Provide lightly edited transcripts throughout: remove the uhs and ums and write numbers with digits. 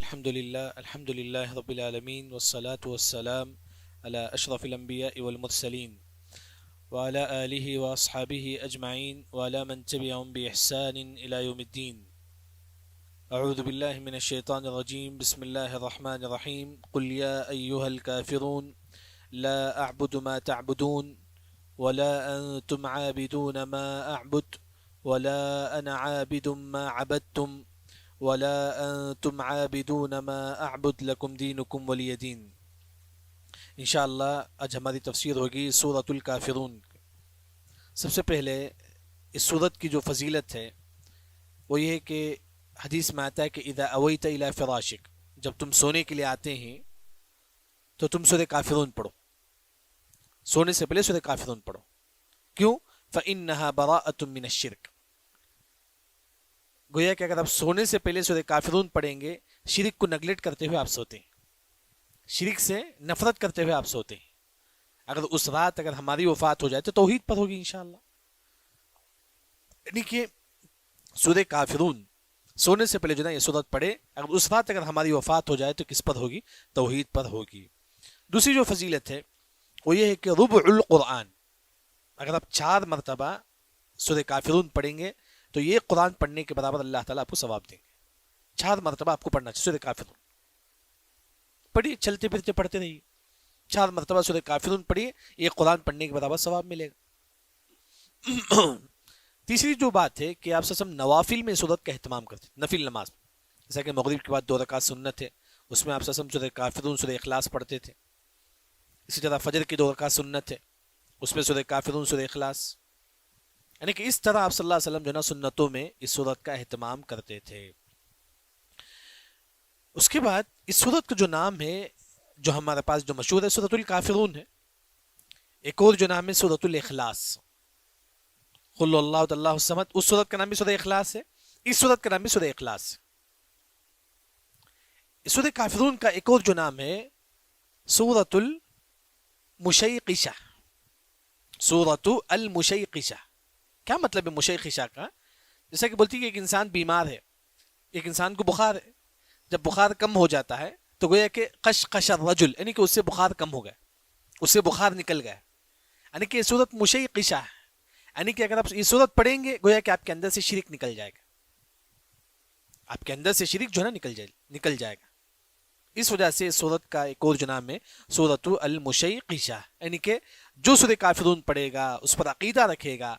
الحمد لله رب العالمين والصلاة والسلام على أشرف الأنبياء والمرسلين وعلى آله وأصحابه أجمعين وعلى من تبعهم بإحسان إلى يوم الدين. أعوذ بالله من الشيطان الرجيم. بسم الله الرحمن الرحيم. قل يا أيها الكافرون لا أعبد ما تعبدون ولا أنتم عابدون ما أعبد ولا أنا عابد ما عبدتم ولا انتم عابدون ما اعبد لكم دینکم ولی دین. انشاءاللہ آج ہماری تفسیر ہوگی سورۃ الکافرون. سب سے پہلے اس سورت کی جو فضیلت ہے وہ یہ ہے کہ حدیث میں آتا ہے کہ اذا اویت الی فراشک، جب تم سونے کے لیے آتے ہیں تو تم سورۃ کافرون پڑھو. سونے سے پہلے سورۃ کافرون پڑھو. کیوں؟ فإنها براءۃ من الشرک. گویا کہ اگر آپ سونے سے پہلے سورۃ کافرون پڑھیں گے، شرک کو نگلیکٹ کرتے ہوئے آپ سوتے ہیں، شرک سے نفرت کرتے ہوئے آپ سوتے ہیں. اگر اس رات ہماری وفات ہو جائے تو توحید پر ہوگی انشاءاللہ. یعنی کہ سورۃ کافرون سونے سے پہلے جو نا یہ سورت پڑھے، اگر اس رات ہماری وفات ہو جائے تو کس پر ہوگی؟ توحید پر ہوگی. دوسری جو فضیلت ہے وہ یہ ہے کہ ربع القرآن، اگر آپ 4 مرتبہ سورۃ کافرون پڑھیں گے تو یہ قرآن پڑھنے کے برابر اللہ تعالیٰ آپ کو ثواب دیں گے. 4 مرتبہ آپ کو پڑھنا چاہیے سورۃ کافرون. پڑھیے، چلتے پھرتے پڑھتے رہیے. 4 مرتبہ سورۃ کافرون پڑھیے، یہ قرآن پڑھنے کے برابر ثواب ملے گا. تیسری جو بات ہے کہ آپ سب نوافل میں سورت کا اہتمام کرتے، نفل نماز، جیسا کہ مغرب کے بعد 2 رکعت سنت ہے، اس میں آپ سب سورۃ کافرون سورۃ اخلاص پڑھتے تھے. اسی طرح فجر کی 2 رکعت سنت ہے، اس میں سورۃ کافرون سورۃ اخلاص. یعنی کہ اس طرح آپ صلی اللہ علیہ وسلم جو نا سنتوں میں اس سورت کا اہتمام کرتے تھے. اس کے بعد اس سورت کا جو نام ہے جو ہمارے پاس جو مشہور ہے سورۃ الکافرون ہے. ایک اور جو نام ہے سورۃ الاخلاص، قل اللہ اللہ الصمد، اس سورت کا نام بھی سورۃ اخلاص ہے، اس سورت کا نام بھی سورۃ اخلاص ہے. سورۃ کافرون کا ایک اور جو نام ہے سورۃ المشیقشہ. سورۃ المشیقشہ کیا مطلب ہے مشیقشہ کا؟ جیسا کہ بولتی ہے کہ ایک انسان بیمار ہے، ایک انسان کو بخار ہے، جب بخار کم ہو جاتا ہے تو گویا کہ قشقش الرجل، یعنی کہ اس سے بخار کم ہو گیا، اس سے بخار نکل گیا. یعنی کہ سورت مشیقشہ ہے، یعنی کہ اگر آپ یہ سورت پڑھیں گے گویا کہ آپ کے اندر سے شرک نکل جائے گا، آپ کے اندر سے شرک جو ہے نا نکل جائے گا. اس وجہ سے سورت کا ایک اور جو نام ہے سورۃ المشیقشہ، یعنی کہ جو سورۃ کافرون پڑھے گا، اس پر عقیدہ رکھے گا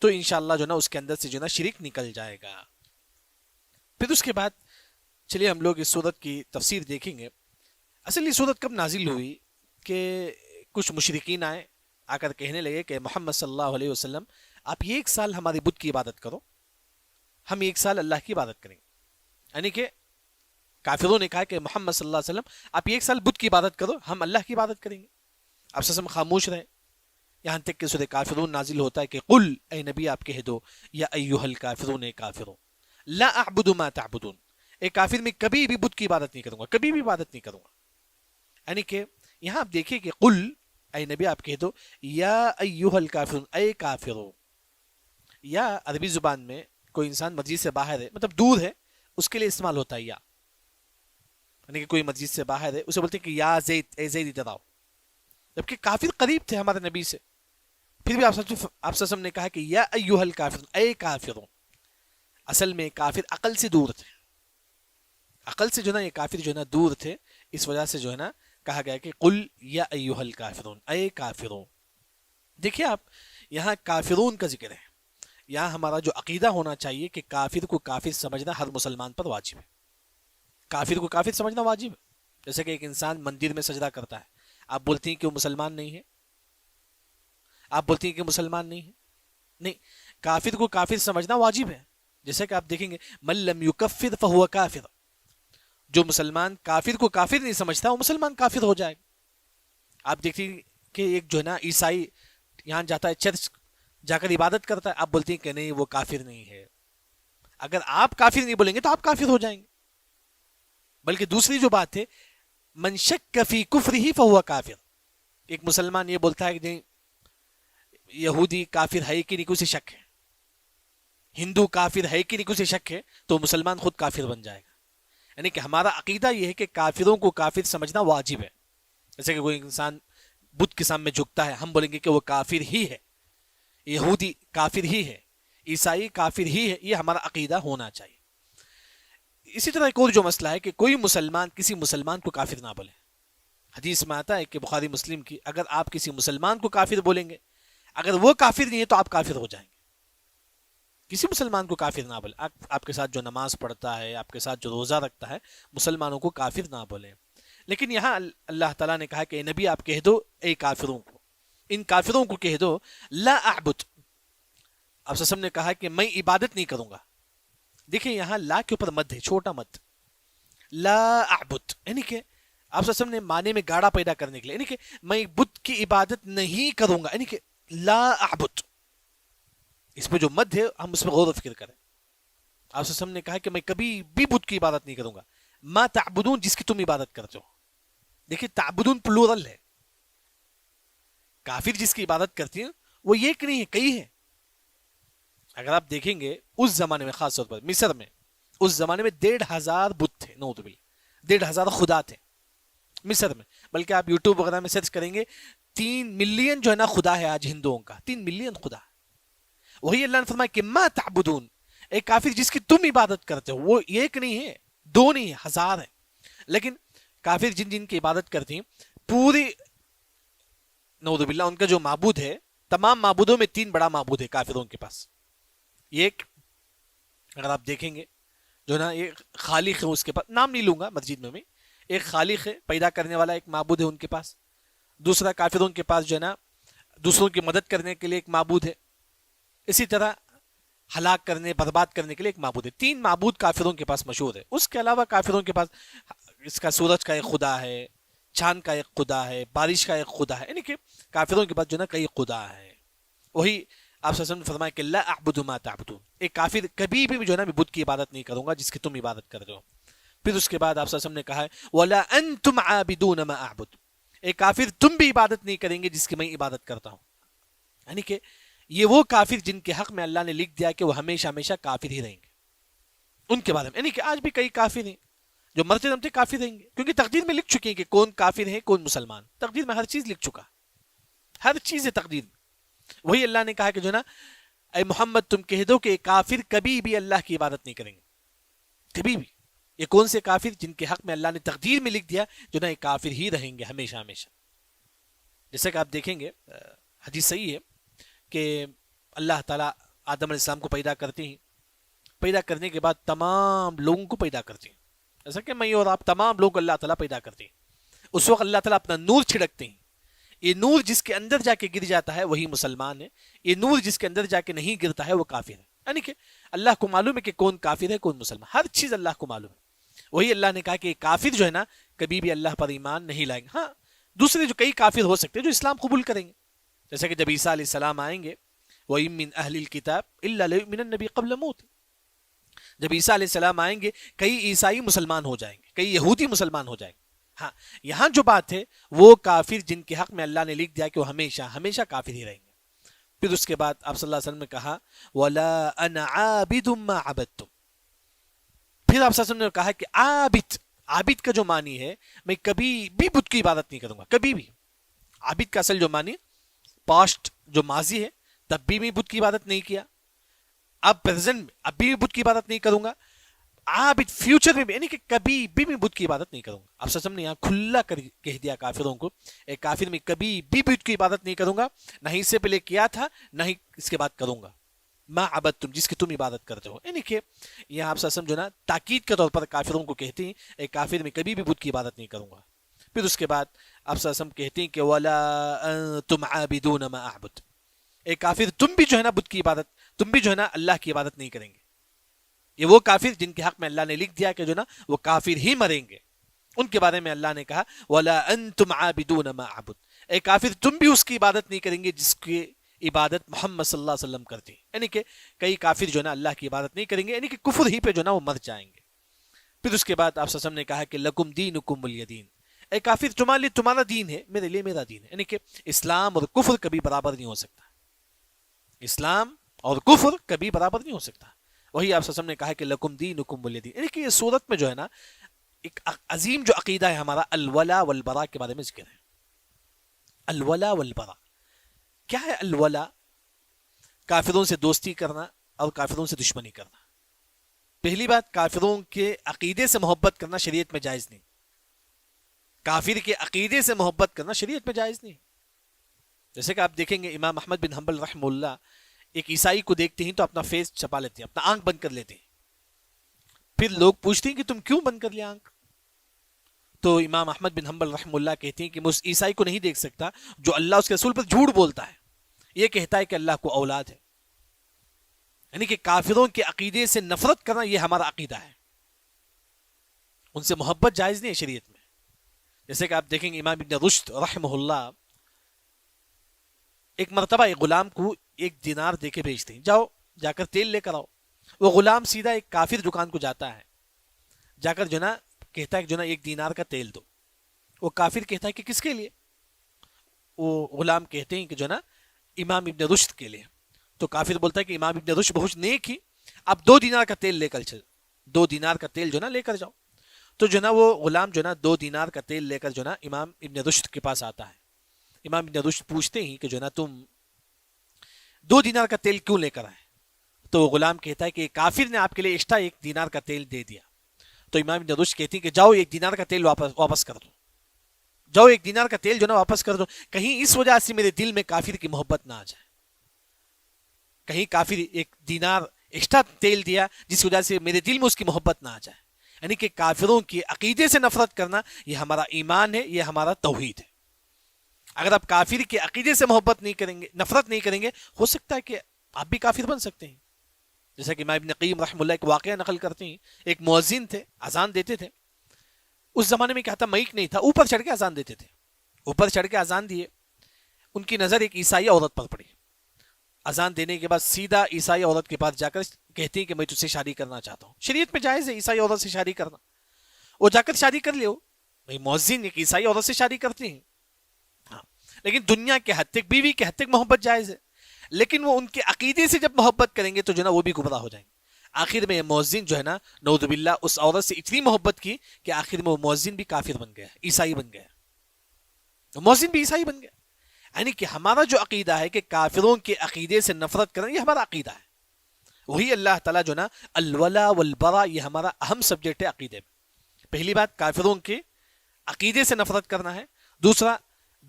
تو انشاءاللہ جو نا اس کے اندر سے جو نا شرک نکل جائے گا. پھر اس کے بعد چلیے ہم لوگ اس سورت کی تفسیر دیکھیں گے. اصل یہ سورت کب نازل ہوئی کہ کچھ مشرکین آ کر کہنے لگے کہ محمد صلی اللہ علیہ وسلم آپ یہ 1 سال ہماری بت کی عبادت کرو، ہم 1 سال اللہ کی عبادت کریں گے. یعنی کہ کافروں نے کہا کہ محمد صلی اللہ علیہ وسلم آپ 1 سال بت کی عبادت کرو، ہم اللہ کی عبادت کریں گے. آپ سب خاموش رہے یہاں تک کہ سورۃ کافرون نازل ہوتا ہے کہ قل، اے نبی آپ کہہ دو، یا ایھا الکافرون، اے کافرون، لا اعبد ما تعبدون، اے کافر میں کبھی بھی بت کی عبادت نہیں کروں گا، کبھی بھی عبادت نہیں کروں گا. یعنی کہ یہاں آپ دیکھیں کہ قل، اے نبی آپ کہہ دو، یا ایھا الکافرون، اے کافرون. یا عربی زبان میں کوئی انسان مسجد سے باہر ہے، مطلب دور ہے، اس کے لیے استعمال ہوتا ہے یا. یعنی کہ کوئی مسجد سے باہر ہے، اسے بولتے ہیں کہ یا زید، اے زید ادھر آؤ. جبکہ کافر قریب تھے ہمارے نبی سے، پھر بھی آپ سسم نے کہا کہ یا ایھا الکافرون، اے کافرون. اصل میں کافر عقل سے دور تھے، عقل سے جو نا یہ کافر جو ہے نا دور تھے، اس وجہ سے جو ہے نا کہا گیا کہ قل یا ایھا الکافرون، اے کافرون. دیکھیے آپ یہاں کافرون کا ذکر ہے، یہاں ہمارا جو عقیدہ ہونا چاہیے کہ کافر کو کافر سمجھنا ہر مسلمان پر واجب ہے. کافر کو کافر سمجھنا واجب ہے. جیسے کہ ایک انسان مندر میں سجدہ کرتا ہے، آپ بولتی ہیں کہ وہ مسلمان نہیں ہے، آپ بولتی ہیں کہ مسلمان نہیں ہے. نہیں، کافر کو کافر سمجھنا واجب ہے. جیسے کہ آپ دیکھیں گے من لم یکفر فہو کافر، جو مسلمان کافر کو کافر نہیں سمجھتا وہ مسلمان کافر ہو جائے گا. آپ دیکھتے ہیں کہ ایک جو ہے نا عیسائی یہاں جاتا ہے، چرچ جا کر عبادت کرتا ہے، آپ بولتے ہیں کہ نہیں وہ کافر نہیں ہے. اگر آپ کافر نہیں بولیں گے تو آپ کافر ہو جائیں گے. بلکہ دوسری جو بات ہے من شک فی کفرہ فہو کافر، ایک مسلمان یہ بولتا ہے کہ نہیں یہودی کافر ہے کہ نہیں کسی شک ہے، ہندو کافر ہے کہ نہیں کسی شک ہے، تو مسلمان خود کافر بن جائے گا. یعنی کہ ہمارا عقیدہ یہ ہے کہ کافروں کو کافر سمجھنا واجب ہے. جیسے کہ کوئی انسان بت کے سامنے جھکتا ہے، ہم بولیں گے کہ وہ کافر ہی ہے، یہودی کافر ہی ہے، عیسائی کافر ہی ہے. یہ ہمارا عقیدہ ہونا چاہیے. اسی طرح ایک اور جو مسئلہ ہے کہ کوئی مسلمان کسی مسلمان کو کافر نہ بولے. حدیث میں آتا ہے کہ بخاری مسلم کی، اگر آپ کسی مسلمان کو کافر بولیں گے، اگر وہ کافر نہیں ہے تو آپ کافر ہو جائیں گے. کسی مسلمان کو کافر نہ بولے. آپ کے ساتھ جو نماز پڑھتا ہے، آپ کے ساتھ جو روزہ رکھتا ہے، مسلمانوں کو کافر نہ بولے. لیکن یہاں اللہ تعالیٰ نے کہا کہ اے نبی آپ کہہ دو اے کافروں کو، ان کافروں کو کہہ دو لا اعبد. آپ سب نے کہا کہ میں عبادت نہیں کروں گا. دیکھیں یہاں لا کے اوپر مد ہے، چھوٹا مد. لا اعبد یعنی کہ آپ سب نے معنی میں گاڑا پیدا کرنے کے لیے، یعنی کہ میں بت کی عبادت نہیں کروں گا، یعنی کہ لا اعبد. اس میں جو مد ہے ہم اس میں غور و فکر کریں. آپ سب نے کہا کہ میں کبھی بھی بت کی عبادت نہیں کروں گا. ما تعبدون جس کی تم عبادت کرتے ہو. دیکھیں تعبدون پلورل ہے. کافر جس کی عبادت کرتی ہیں وہ ایک نہیں ہے، کئی ہیں. اگر آپ دیکھیں گے اس زمانے میں، خاص طور پر مصر میں، اس زمانے میں 1,500 بت تھے، نعوذ باللہ 1,500 خدا تھے مصر میں. بلکہ آپ یوٹیوب وغیرہ میں سرچ کریں گے 3 ملین جو ہے نا خدا ہے آج ہندوؤں کا، 3 ملین خدا. وہی اللہ نے فرمایا کہ ما تعبدون، ایک کافر جس کی تم عبادت کرتے ہو وہ ایک نہیں ہے، 2 نہیں ہے، 1000 ہے. لیکن کافر جن جن کی عبادت کرتی ہیں پوری نعوذ باللہ ان کا جو معبود ہے، تمام معبودوں میں 3 بڑا معبود ہے کافروں کے پاس. ایک اگر آپ دیکھیں گے جو نا ایک خالق ہے، اس کے پاس نام نہیں لوں گا مسجد میں ایک خالق ہے، پیدا کرنے والا ایک معبود ہے ان کے پاس. دوسرا کافروں کے پاس جو ہے نا دوسروں کی مدد کرنے کے لیے ایک معبود ہے. اسی طرح ہلاک کرنے برباد کرنے کے لیے ایک معبود ہے. 3 معبود کافروں کے پاس مشہور ہے. اس کے علاوہ کافروں کے پاس اس کا سورج کا ایک خدا ہے، چاند کا ایک خدا ہے، بارش کا ایک خدا ہے. یعنی کہ کافروں کے پاس جو نا کئی خدا ہے. وہی آپ صلی اللہ علیہ وسلم نے فرمایا کہ لا اعبد ما تعبدون، ایک کافر کبھی بھی جو ہے نا بت کی عبادت نہیں کروں گا جس کی تم عبادت کرتے ہو. پھر اس کے بعد آپ صلی اللہ علیہ وسلم نے کہا ہے ولا انتم عابدون ما اعبد، ایک کافر تم بھی عبادت نہیں کریں گے جس کی میں عبادت کرتا ہوں. یعنی کہ یہ وہ کافر جن کے حق میں اللہ نے لکھ دیا کہ وہ ہمیشہ ہمیشہ کافر ہی رہیں گے. ان کے بارے میں یعنی کہ آج بھی کئی کافر ہیں جو مرتے دم تک کافر رہیں گے، کیونکہ تقدیر میں لکھ چکے ہیں کہ کون کافر ہے کون مسلمان. تقدیر میں ہر چیز لکھ چکا، ہر چیز ہے تقدیر میں. وہی اللہ نے کہا کہ جو نا اے محمد تم کہہ دو کہ کافر کبھی بھی اللہ کی عبادت نہیں کریں گے، کبھی بھی. یہ کون سے کافر جن کے حق میں اللہ نے تقدیر میں لکھ دیا جو نا یہ کافر ہی رہیں گے ہمیشہ ہمیشہ. جیسا کہ آپ دیکھیں گے حدیث صحیح ہے کہ اللہ تعالیٰ آدم علیہ السلام کو پیدا کرتے ہیں، پیدا کرنے کے بعد تمام لوگوں کو پیدا کرتے ہیں. ایسا کہ میں اور آپ تمام لوگوں کو اللہ تعالیٰ پیدا کرتے ہیں. اس وقت اللہ تعالیٰ اپنا نور چھڑکتے ہیں. یہ نور جس کے اندر جا کے گر جاتا ہے وہی مسلمان ہے، یہ نور جس کے اندر جا کے نہیں گرتا ہے وہ کافر ہے. یعنی کہ اللہ کو معلوم ہے کہ کون کافر ہے کون مسلمان، ہر چیز اللہ کو معلوم ہے. وہی اللہ نے کہا کہ کافر جو ہے نا کبھی بھی اللہ پر ایمان نہیں لائیں گے. ہاں دوسرے جو کئی کافر ہو سکتے ہیں جو اسلام قبول کریں گے، جیسے کہ جب عیسیٰ علیہ السلام آئیں گے وَإِن مِّنْ أَهْلِ الْكِتَابِ إِلَّا لَيُؤْمِنَنَّ بِهِ قَبْلَ مَوْتِهِ، جب عیسیٰ علیہ السلام آئیں گے کئی عیسائی مسلمان ہو جائیں گے، کئی یہودی مسلمان ہو جائیں گے. ہاں یہاں جو بات ہے وہ کافر جن کے حق میں اللہ نے لکھ دیا کہ وہ ہمیشہ ہمیشہ کافر ہی رہیں گے. پھر اس کے بعد آپ صلی اللہ علیہ وسلم نے کہا وَلَا أَنَا عَابِدٌ مَّا عَبَدتُّمْ. پھر آپ صلی اللہ علیہ وسلم نے کہا کہ عابد، عابد کا جو معنی ہے میں کبھی بھی بت کی عبادت نہیں کروں گا، کبھی بھی. عابد کا اصل جو معنی پاسٹ جو ماضی ہے تب بھی میں بت کی عبادت نہیں کیا، اب پریزنٹ میں اب بھی بت کی عبادت نہیں کروں گا، عابد فیوچر میں بھی، یعنی کہ کبھی بھی میں بت کی عبادت نہیں کروں گا. آپ صلی اللہ علیہ وسلم نے یہاں کھلا کر کہہ دیا کافروں کو، ایک کافر میں کبھی بھی بت کی عبادت نہیں کروں گا، نہ ہی اس سے پہلے کیا تھا نہ ہی اس کے بعد کروں گا. ما عبدتم جس کی تم عبادت کرتے ہو. یعنی کہ یہاں آپ صلی اللہ علیہ وسلم جو نا تاکید کے طور پر کافروں کو کہتے ہیں ایک کافر میں کبھی بھی بت کی عبادت نہیں کروں گا. پھر اس کے بعد آپ صلی اللہ علیہ وسلم کہتے ہیں کہ وَلَا أَنْتُمْ عَابِدُونَ مَا أَعْبُدُ، ایک کافر تم بھی جو ہے نا بت کی عبادت، تم بھی جو ہے نا اللہ کی عبادت نہیں کریں گے. یہ وہ کافر جن کے حق میں اللہ نے لکھ دیا کہ جو نا وہ کافر ہی مریں گے. ان کے بارے میں اللہ نے کہا وَلَا أَنْتُمْ عَابِدُونَ مَا أَعْبُدُ، ایک کافر تم بھی اس کی عبادت نہیں کریں گے جس کی عبادت محمد صلی اللہ علیہ وسلم کرتے ہیں. یعنی کہ کئی کافر جو ہے نا اللہ کی عبادت نہیں کریں گے، یعنی کہ کفر ہی پہ جو ہے نا وہ مر جائیں گے. پھر اس کے بعد آپ صلی اللہ علیہ وسلم نے کہا کہ لکم دینکم ولی دین، اے کافر تمہارے لیے تمہارا دین ہے میرے لیے میرا دین ہے. یعنی کہ اسلام اور کفر کبھی برابر نہیں ہو سکتا، اسلام اور کفر کبھی برابر نہیں ہو سکتا. وہی آپ صلی اللہ علیہ وسلم نے کہا کہ لکم دینکم ولی دین. یعنی کہ یہ صورت میں جو ہے نا ایک عظیم جو عقیدہ ہے ہمارا الولا والبرا کے بارے میں ذکر ہے. الولا والبرا کیا ہے؟ الولا کافروں سے دوستی کرنا اور کافروں سے دشمنی کرنا. پہلی بات، کافروں کے عقیدے سے محبت کرنا شریعت میں جائز نہیں. کافر کے عقیدے سے محبت کرنا شریعت میں جائز نہیں. جیسے کہ آپ دیکھیں گے امام احمد بن حنبل رحمہ اللہ ایک عیسائی کو دیکھتے ہیں تو اپنا فیس چھپا لیتے ہیں، اپنا آنکھ بند کر لیتے ہیں. پھر لوگ پوچھتے ہیں کہ تم کیوں بند کر لیا آنکھ؟ تو امام احمد بن حنبل رحمہ اللہ کہتے ہیں کہ میں اس عیسائی کو نہیں دیکھ سکتا جو اللہ اس کے رسول پر جھوٹ بولتا ہے، یہ کہتا ہے کہ اللہ کو اولاد ہے. یعنی کہ کافروں کے عقیدے سے نفرت کرنا یہ ہمارا عقیدہ ہے، ان سے محبت جائز نہیں ہے شریعت میں. جیسے کہ آپ دیکھیں گے امام ابن رشد رحمہ اللہ ایک مرتبہ ایک غلام کو 1 دینار دے کے بھیجتے ہیں، جاؤ جا کر تیل لے کر آؤ. وہ غلام سیدھا ایک کافر دکان کو جاتا ہے، جا کر جو نا کہتا ہے کہ جو نا 1 دینار کا تیل دو. وہ کافر کہتا ہے کہ کس کے لیے؟ وہ غلام کہتے ہیں کہ جو نا امام ابن رشد کے لیے. تو کافر بولتا ہے کہ امام ابن رشد بہت نیک ہی، آپ 2 دینار کا تیل لے کر چل، 2 دینار کا تیل جو نا لے کر جاؤ. تو جو نا وہ غلام جو نا 2 دینار کا تیل لے کر جو نا امام ابن رشد کے پاس آتا ہے. امام ابن رشد پوچھتے ہیں کہ جو نا تم 2 دینار کا تیل کیوں لے کر آئے؟ تو وہ غلام کہتا ہے کہ کافر نے آپ کے لیے ایکسٹرا 1 دینار کا تیل دے دیا. تو امام ابن رشد کہتی ہیں کہ جاؤ 1 دینار کا تیل واپس کر دو، جاؤ 1 دینار کا تیل جو نا واپس کر دو، کہیں اس وجہ سے میرے دل میں کافر کی محبت نہ آ جائے. کہیں کافر 1 دینار ایکسٹرا تیل دیا جس وجہ سے میرے دل میں اس کی محبت نہ آ جائے. یعنی کہ کافروں کے عقیدے سے نفرت کرنا یہ ہمارا ایمان ہے، یہ ہمارا توحید ہے. اگر آپ کافر کے عقیدے سے محبت نہیں کریں گے، نفرت نہیں کریں گے، ہو سکتا ہے کہ آپ بھی کافر بن سکتے ہیں. جیسا کہ امام ابن قیم رحمہ اللہ ایک واقعہ نقل کرتے ہیں. ایک مؤذن تھے، اذان دیتے تھے. اس زمانے میں کیا تھا، مائک نہیں تھا، اوپر چڑھ کے اذان دیتے تھے. اوپر چڑھ کے اذان دیے، ان کی نظر ایک عیسائی عورت پر پڑی. اذان دینے کے بعد سیدھا عیسائی عورت کے پاس جا کر کہتے ہیں کہ میں تجھ سے شادی کرنا چاہتا ہوں. شریعت میں جائز ہے عیسائی عورت سے شادی کرنا. وہ جا کر شادی کر لے، بھائی مؤذن ایک عیسائی عورت سے شادی کرتے ہیں. ہاں، لیکن دنیا کے حد تک، بیوی کے حد تک محبت جائز ہے. لیکن وہ ان کے عقیدے سے جب محبت کریں گے تو جو نا وہ بھی گمراہ ہو جائیں گے. آخر میں مؤذن جو ہے نا نعوذ باللہ اس عورت سے اتنی محبت کی کہ آخر میں وہ مؤذن بھی کافر بن گیا، عیسائی بن گیا. مؤذن بھی عیسائی بن گیا. یعنی کہ ہمارا جو عقیدہ ہے کہ کافروں کے عقیدے سے نفرت کرنا، یہ ہمارا عقیدہ ہے. وہی اللہ تعالیٰ جو نا الولا والبرا، یہ ہمارا اہم سبجیکٹ ہے عقیدے میں. پہلی بات، کافروں کے عقیدے سے نفرت کرنا ہے. دوسرا،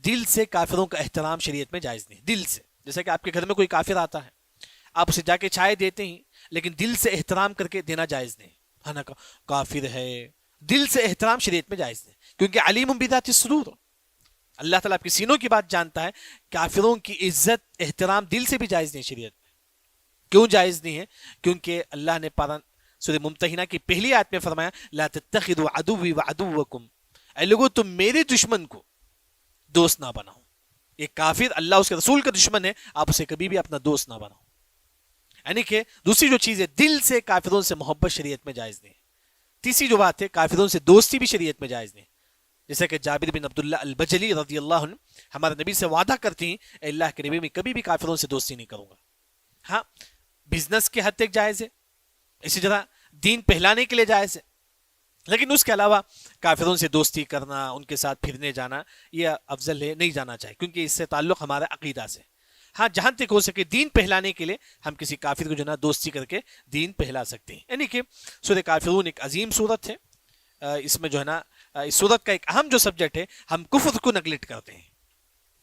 دل سے کافروں کا احترام شریعت میں جائز نہیں. دل سے، جیسا کہ آپ کے گھر میں کوئی کافر آتا ہے، آپ اسے جا کے چائے دیتے ہیں، لیکن دل سے احترام کر کے دینا جائز نہیں. ہاں نا، کافر ہے، دل سے احترام شریعت میں جائز نہیں، کیونکہ علیم بذات الصدور، اللہ تعالیٰ آپ کے سینوں کی بات جانتا ہے. کافروں کی عزت احترام دل سے بھی جائز نہیں شریعت میں. کیوں جائز نہیں ہے؟ کیونکہ اللہ نے سورہ ممتحنہ کی پہلی آیت میں فرمایا لا تتخذوا عدوی وعدوکم، اے لوگو تم میرے دشمن کو دوست نہ بناؤ. یہ کافر اللہ اس کے رسول کا دشمن ہے، آپ اسے کبھی بھی اپنا دوست نہ بناؤ. یعنی کہ دوسری جو چیز ہے، دل سے کافروں سے محبت شریعت میں جائز نہیں. تیسری جو بات ہے، کافروں سے دوستی بھی شریعت میں جائز نہیں. جیسا کہ جابر بن عبداللہ البجلی رضی اللہ عنہ ہمارے نبی سے وعدہ کرتی ہیں، اے اللہ کے نبی میں کبھی بھی کافروں سے دوستی نہیں کروں گا. ہاں، بزنس کے حد تک جائز ہے، اسی طرح دین پہلانے کے لیے جائز ہے، لیکن اس کے علاوہ کافروں سے دوستی کرنا، ان کے ساتھ پھرنے جانا، یہ افضل ہے، نہیں جانا چاہیے، کیونکہ اس سے تعلق ہمارا عقیدہ سے. ہاں، جہاں تک ہو سکے دین پہلانے کے لیے ہم کسی کافر کو جو نا دوستی کر کے دین پہلا سکتے ہیں. یعنی کہ سورہ کافرون ایک عظیم سورت ہے. اس میں جو ہے نا اس سورت کا ایک اہم جو سبجیکٹ ہے، ہم کفر کو نگلیکٹ کرتے ہیں.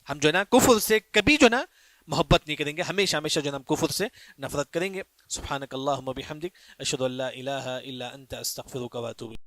ہم جو ہے نا کفر سے کبھی جو نا محبت نہیں کریں گے، ہمیشہ ہمیشہ جو ہے نا ہم کفر سے نفرت کریں گے. سبحانک اللہم و بحمدک، اشہد ان لا الہ الا انت، استغفرک و اتوب الیک.